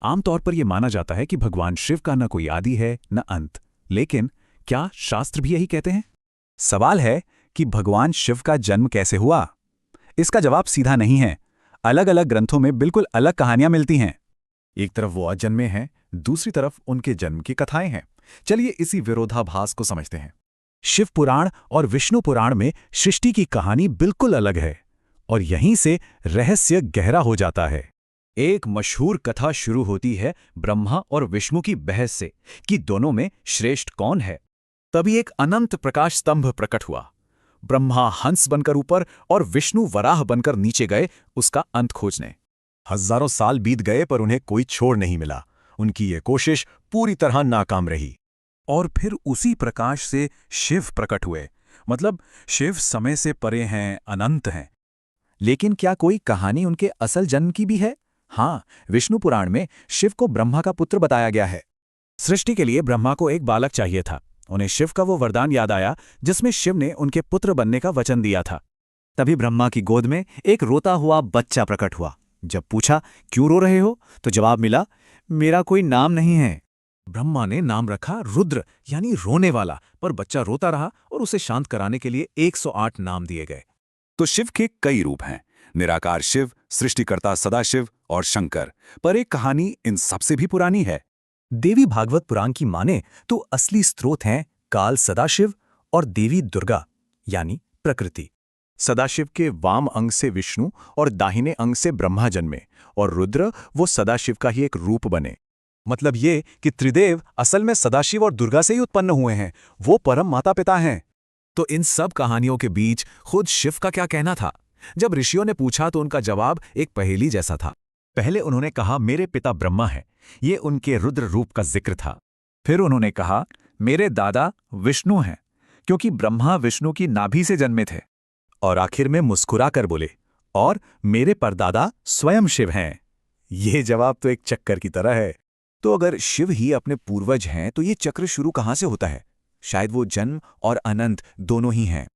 आमतौर पर यह माना जाता है कि भगवान शिव का न कोई आदि है न अंत। लेकिन क्या शास्त्र भी यही कहते हैं? सवाल है कि भगवान शिव का जन्म कैसे हुआ। इसका जवाब सीधा नहीं है। अलग अलग ग्रंथों में बिल्कुल अलग कहानियां मिलती हैं। एक तरफ वो अजन्मे हैं, दूसरी तरफ उनके जन्म की कथाएं हैं। चलिए इसी विरोधाभास को समझते हैं। शिव पुराण और विष्णु पुराण में सृष्टि की कहानी बिल्कुल अलग है और यहीं से रहस्य गहरा हो जाता है। एक मशहूर कथा शुरू होती है ब्रह्मा और विष्णु की बहस से कि दोनों में श्रेष्ठ कौन है। तभी एक अनंत प्रकाश स्तंभ प्रकट हुआ। ब्रह्मा हंस बनकर ऊपर और विष्णु वराह बनकर नीचे गए उसका अंत खोजने। हजारों साल बीत गए पर उन्हें कोई छोर नहीं मिला। उनकी ये कोशिश पूरी तरह नाकाम रही। और फिर उसी प्रकाश से शिव प्रकट हुए। मतलब शिव समय से परे हैं, अनंत हैं। लेकिन क्या कोई कहानी उनके असल जन्म की भी है? हाँ, विष्णु पुराण में शिव को ब्रह्मा का पुत्र बताया गया है। सृष्टि के लिए ब्रह्मा को एक बालक चाहिए था। उन्हें शिव का वो वरदान याद आया जिसमें शिव ने उनके पुत्र बनने का वचन दिया था। तभी ब्रह्मा की गोद में एक रोता हुआ बच्चा प्रकट हुआ। जब पूछा क्यों रो रहे हो, तो जवाब मिला, मेरा कोई नाम नहीं है। ब्रह्मा ने नाम रखा रुद्र, यानी रोने वाला। पर बच्चा रोता रहा और उसे शांत कराने के लिए 108 नाम दिए गए। तो शिव के कई रूप हैं, निराकार शिव, सृष्टिकर्ता सदाशिव और शंकर। पर एक कहानी इन सबसे भी पुरानी है। देवी भागवत पुराण की माने तो असली स्रोत हैं काल सदाशिव और देवी दुर्गा यानी प्रकृति। सदाशिव के वाम अंग से विष्णु और दाहिने अंग से ब्रह्मा जन्मे और रुद्र वो सदाशिव का ही एक रूप बने। मतलब ये कि त्रिदेव असल में सदाशिव और दुर्गा से ही उत्पन्न हुए हैं। वो परम माता पिता हैं। तो इन सब कहानियों के बीच खुद शिव का क्या कहना था? जब ऋषियों ने पूछा तो उनका जवाब एक पहेली जैसा था। पहले उन्होंने कहा मेरे पिता ब्रह्मा हैं, ये उनके रुद्र रूप का जिक्र था। फिर उन्होंने कहा मेरे दादा विष्णु हैं, क्योंकि ब्रह्मा विष्णु की नाभि से जन्मे थे। और आखिर में मुस्कुरा कर बोले, और मेरे परदादा स्वयं शिव हैं। ये जवाब तो एक चक्कर की तरह है। तो अगर शिव ही अपने पूर्वज हैं तो ये चक्र शुरू कहाँ से होता है? शायद वो जन्म और अनंत दोनों ही हैं।